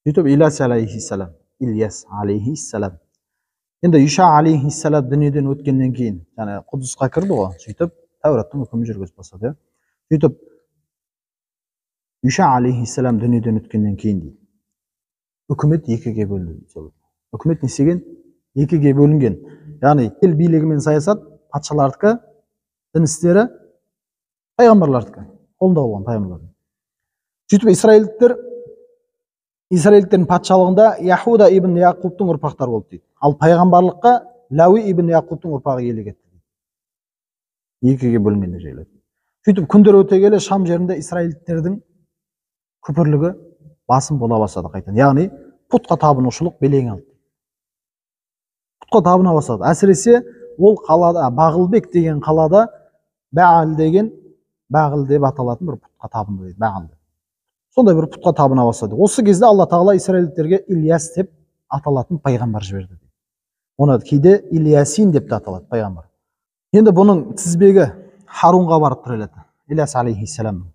Сөйтіп Ильяс алейхиссалам, Ильяс алейхиссалам. Енді Иша алейхиссалам дүниеден өткеннен кейін, яғни Құдысқа кірді ғой, сөйтіп Тәураттың үкімін жүргізіп бастады. Сөйтіп Иша алейхиссалам дүниеден өткеннен кейін дейді, үкімет екіге бөлінді. Үкімет не істеген? Екіге бөлінген. Яғни ел билігі мен саясат патшалардікі, дін істері пайғамбарлардікі, қолында болған пайғамбарлар. Сөйтіп Израильдердің патшалығында Яхуда ибн Яқубтың ұрпақтары болды дейді. Ал пайғамбарлыққа Лауи ибн Яқубтың ұрпағы иелік етті дейді. Екіге бөлінген жерлер. Сөйтіп күндер өте келе Шам жерінде Израильдердің күпірлігі басым бола бастады қайтадан. Яғни пұтқа табынушылық белең алды. Пұтқа табына бастады. Әсіресе ол қалада, Бағылбек деген қалада Бәғіл деген, Бәғіл деп аталатын бір пұтқа табынды дейді, Бәғілді. Сондай бір пұтқа табына бастады. Осы кезде Алла Тағала Израильдерге Ильяс деп аталатын пайғамбар жіберді. Оны кейде Ильясин деп те аталады пайғамбар. Енді бұның тізбегі Харунға барып тіреледі. Ильяс алейхиссалам.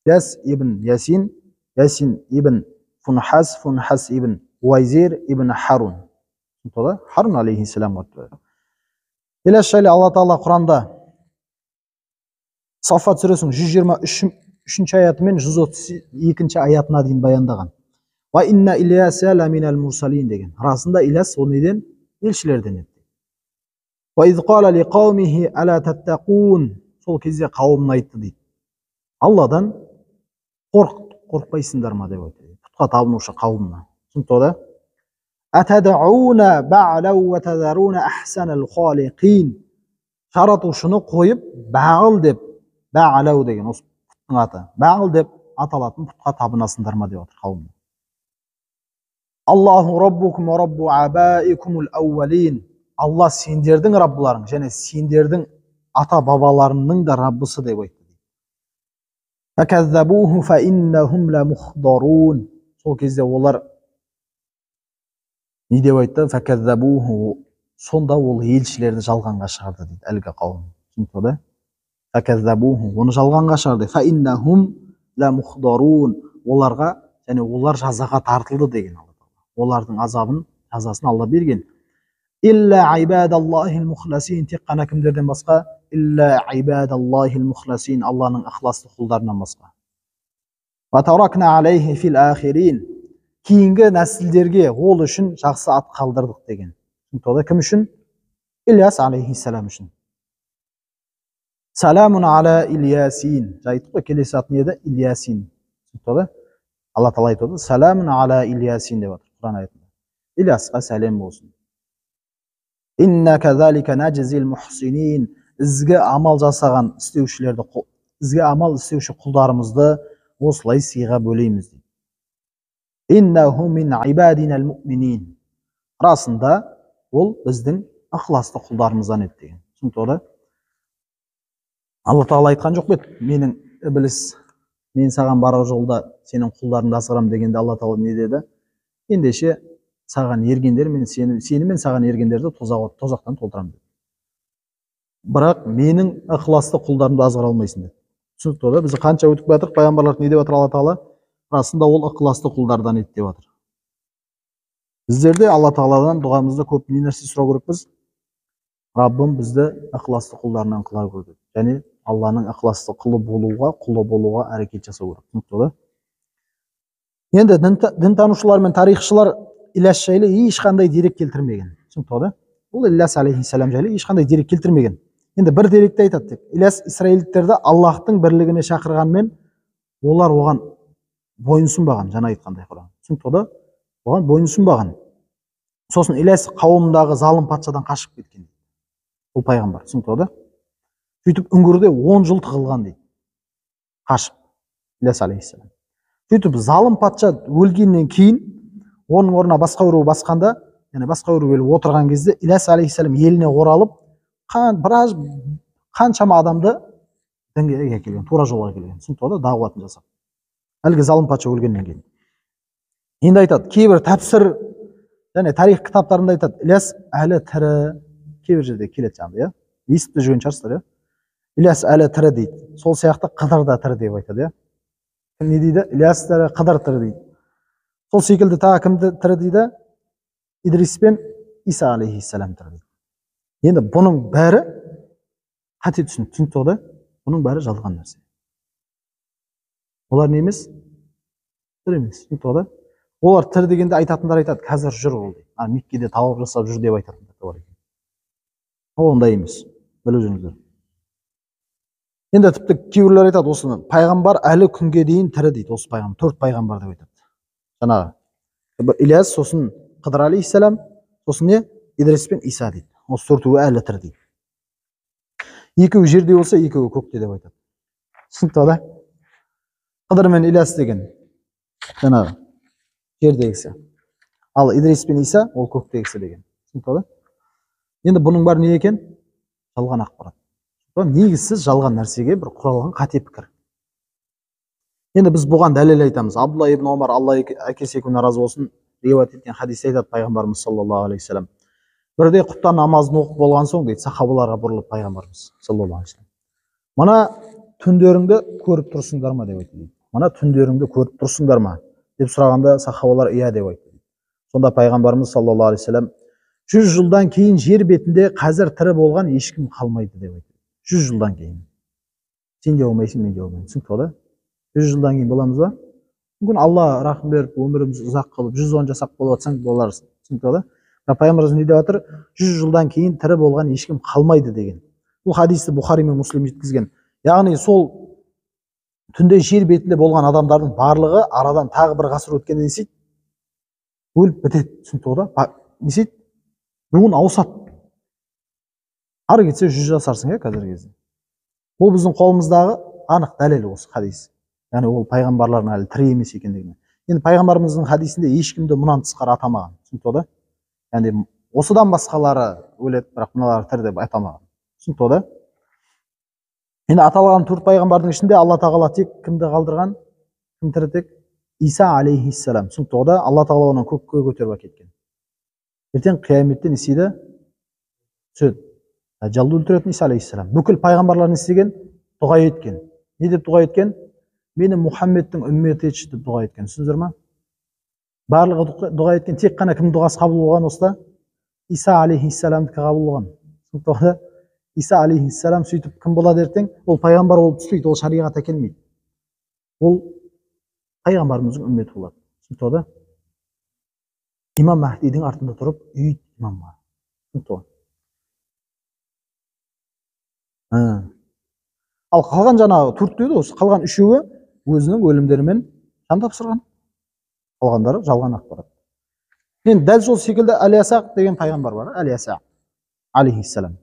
Ильяс ибн Ясин, Ясин ибн Фунхас, Фунхас ибн Уайзир ибн Харун. Харун алейхиссаламға тіреледі. Ильяс жайлы Алла Тағала Құранда Саффат сүресінің 123 аяты мен 132 аятына дейін баяндаған. Ва инна Ильяса ламинал мурсалин деген. Расында Ильяс ол неден? Елшілерден еді. Ва из қала ли қаумихи ала таттақун. Сол кезде қауымына айтты дейді. Алладан қорықпайсыңдар ма деп айтты. Пұтқа табынушы қауымына. Түсінікті? Атадауна бa'лау ва тадаруна ахсанал халиқин. Жаратушыны қойып Бағыл деп, Бәғілау деген осы пұттың аты, Бәғіл деп аталатын пұтқа табынасыңдар ма деп отыр қауым. Аллаху раббукум ва раббу абаикумул аувалин. Алла сендердің раббыларың және сендердің ата бабаларының да раббысы деп айтты. Факаззабуху фа иннахум ла мухдарун. Сол кезде олар не деп айтты? Факаззабуху. Сонда ол елшілерді жалғанға шығарды дейді әлгі қауым. Түсінікті? Факаззабуху. Оны жалғанға шығарды. Фа иннахум ла мухдарун. Оларға және олар жазаға тартылды деген. Олардың жазасын Алла берген. Илля ибадаллахил мухласин. Тек қана кімдерден басқа? Илля ибадаллахил мухласин. Алланың ықыласты құлдарынан басқа. Ва таракна алейхи фил ахирин. Кейінгі нәсілдерге ол үшін жақсы ат қалдырдық деген. Кім үшін? Ильяс алейхиссалам үшін. Саламун ала Ильясин. Жайттық қой, келесі аты не еді? Ильясин. Алла Тағала айтады, саламун ала Ильясин деп отыр Құран аятында. Ильясқа сәлем болсын. Инна казалика наджзил мухсинин. Ізгі амал жасаған істеушілерді, ізгі амал істеуші құлдарымызды осылай сыйға бөлейміз дейді. Иннаху мин ибадинал муъминин. Расында ол біздің ықыласты құлдарымыздан еді деген. Түсінікті? Алла Тағала айтқан жоқ бет, менің ібліс, мен саған барар жолда сенің құлдарыңды асырам дегенде Алла Тағала не деді? Ендеше саған ергендер, сені мен саған ергендерді тозақтан толтырам деді. Бірақ менің ықыласты құлдарымды азғыра алмайсың деді. Түсінікті? Біз қанша өтіп жатыр, пайғамбарлар не деп отыр Алла Тағала? Расында ол ықыласты құлдардан еді деп отыр. Біздерде Алла Тағаладан дұғамызда көп не нәрсе сұрау керекпіз? Раббым бізді ықыласты құлдарынан қыла гөр деп. Және Алланың ықыласты құлы болуға әрекет жасау керек. Енді дінтанушылар мен тарихшылар Ильяс жайлы ешқандай дерек келтірмеген. Түсінікті? Бұл Ильяс алейхиссалам жайлы ешқандай дерек келтірмеген. Енді бір деректі айтады. Ильяс Исраильдерді Аллахтың бірлігіне шақырғанмен, олар оған бойынсұнбаған, жаңа айтқандай Құран. Түсінікті? Оған бойынсұнбаған. Сосын Ильяс қауымындағы залым патшадан қашып кеткен. Бұл пайғамбар. Түсінікті? Сөйтіп үңгірде 10 жыл тығылған дейді. Қашып. Ильяс алейхиссалам. Сөйтіп залым патша өлгеннен кейін оның орнына басқа біреу басқанда, яғни басқа біреу келіп отырған кезде Ильяс алейхиссалам еліне оралып, қаншама адамды дінге әкелген, тура жолға келген. Түсінікті? Дағуатын жасап. Әлгі залым патша өлгеннен кейін. Енді айтады, кейбір тәпсір және тарих кітаптарында айтады, Ильяс әлі тірі, кейбір жерде келеді жаңағы, естіп жүрген шығарсыздар, Ильяс әлі тірі дейді. Сол сияқты Қыдыр да тірі деп айтады, не дейді? Ильяс тірі, Қыдыр тірі дейді. Сол секілді тағы кімді тірі дейді? Идрис пен Иса алейхиссалам тірі дейді. Енді бұның бәрі қате түсінікті ғой да? Бұның бәрі жалған нәрсе. Олар не емес? Тірі емес. Түсінікті ғой да? Олар тірі дегенде айтатындар айтады, қазір жүр ол дейді. Меккеде тауып жасап жүр деп айтатындар бар екен. Ол ондай емес. Біліп жүріңіздер. Енді тіпті кейбіреулер айтады, осыны пайғамбар әлі күнге дейін тірі дейді. Осы пайғамбар, 4 пайғамбар деп айтады. Жаңағы Ильяс, сосын Қыдыр алейхиссалам, сосын не? Идрис пен Иса дейді. Осы 4-і әлі тірі дейді. Екеуі жерде болса, екеуі көкте деп айтады. Түсінікті да? Қыдыр мен Ильяс деген жаңағы жердегісі. Ал Идрис пен Иса ол көктегісі деген. Түсінікті да? Енді бұның бар не екен? Жалған ақпарат. Негізсіз жалған нәрсеге бір құралған қате пікір. Енді біз бұған дәлел айтамыз. Абдулла ибн Омар, Алла әкесі екеуіне разы болсын, риуаят еткен хадисте айтады пайғамбарымыз саллаллаху алейхи вассалам. Бірде құптан намазын оқып болған соң дейді, сахабаларға бұрылып пайғамбарымыз саллаллаху алейхи вассалам, мына түндеріңді көріп тұрсыңдар ма деп айтты. Мына түндеріңді көріп тұрсыңдар ма деп сұрағанда сахабалар иә деп айтты. Сонда пайғамбарымыз саллаллаху алейхи вассалам 100 жылдан кейін жер бетінде қазір тірі болған ешкім қалмайды деп айтты. 100 жылдан кейін. Сен де болмайсың, мен де болмаймын. Түсінікті ғой да? 100 жылдан кейін боламыз ба? Мүмкін Алла рахым беріп, өміріміз ұзақ қылып, 110 жасақ болып жатсаң боларсың. Түсінікті ғой да? Пайғамбарымыз не деп жатыр? 100 жылдан кейін тірі болған ешкім қалмайды деген. Бұл хадисті Бұхари мен Муслим жеткізген. Яғни сол түнде жер бетінде болған адамдардың барлығы арадан тағы бір ғасыр өткенде не істейді? Өліп бітеді. Түсінікті ғой да? Не істейді? Руын ауысады. Ары кетсе 100 жасарсың, қазіргі кезде. Бұл біздің қолымыздағы анық дәлел осы хадис. Яғни ол пайғамбарлардың әлі тірі емес екендігіне. Енді пайғамбарымыздың хадисінде ешкімді мұнан тысқары атамаған. Түсінікті да? Яғни осыдан басқалары өледі, бірақ мыналар тірі деп атамаған. Түсінікті да? Енді аталған 4 пайғамбардың ішінде Алла тағала тек кімді қалдырған? Кім тірі тек? Иса алейхиссалам. Түсінікті да? Алла тағала оны көкке көтеріп әкеткен. Ертең қияметте не істейді? Түседі. Жалды өлтіретін Иса алейхиссалам. Бүкіл пайғамбарлар не істеген? Дұға еткен. Не деп дұға еткен? Мені Мұхаммедтің үмметі етші деп дұға еткен. Түсіндіңіздер ме? Барлығы дұға еткен. Тек қана кім дұғасы қабыл болған осыда? Иса алейхиссаламдікі қабыл болған. Түсінікті? Иса алейхиссалам сөйтіп кім болады ертең? Ол пайғамбар болып түспейді, ол шариғат әкелмейді. Ол пайғамбарымыздың үмметі болады. Түсінікті? Имам Махдидің артында тұрып, үйт имамға. Түсінікті? Ал қалған жаңағы 4 дейді, осы қалған 3-еуі өзінің өлімдерімен жан тапсырған. Қалғандары жалған ақпарат. Енді дәл сол секілді Алиясақ деген пайғамбар бар, Алиясақ алейхиссалам.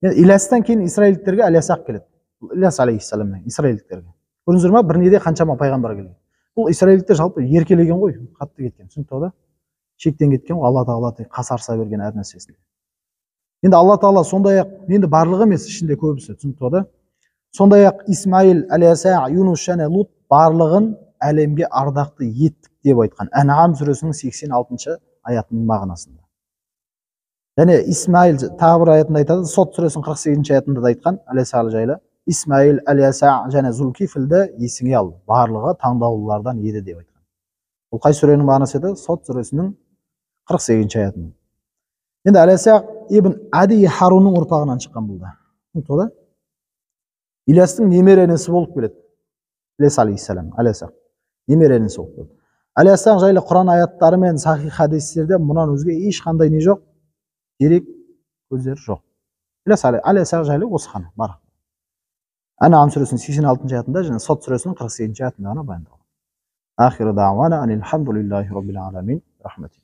Енді Ильястан кейін исраилдіктерге Алиясақ келеді. Ильяс алейхиссаламнан исраилдіктерге. Көрдіңіздер ме? Бір неде қаншама пайғамбар келген. Бұл исраилдіктер жалпы еркелеген ғой, қатты кеткен. Түсінікті да? Шектен кеткен ғой, Алла тағала қасарса берген әр нәрсесінде. Енді Алла тағала сондай-ақ, енді барлығы емес, ішінде көбісі, түсінікті да? Сондай-ақ Исмаил, Алияса, Юнус және Лут барлығын әлемге ардақты еттік деп айтқан. Әнғам сүресінің 86 аятының мағынасында. Және Исмаил тағы бір аятында айтады, Сот сүресінің 48 аятында да айтқан, Алияса жайлы, Исмаил, Алияса және Зулкифілді есіңе ал, барлығы таңдаулылардан еді деп айтқан. Бұл қай сүренің мағынасы еді? Сот сүресінің 48 аятында. Енді Алияса ибн Ади Харунның ұрпағынан шыққан болды. Ильястың немере інісі болып келеді. Ильяс алейхиссалам, Алияса. Немере інісі болып келеді. Алияса жайлы Құран аяттары мен сахих хадистерде мұнан өзге ешқандай не жоқ? Дерек көздері жоқ. Алияса жайлы осы ғана бар. Ан'ам сүресінің 86 аятында және Сот сүресінің 48 аятында ғана баяндалған. Ахиру дa'вана анил хамдулиллахи раббил аламин. Рахматик.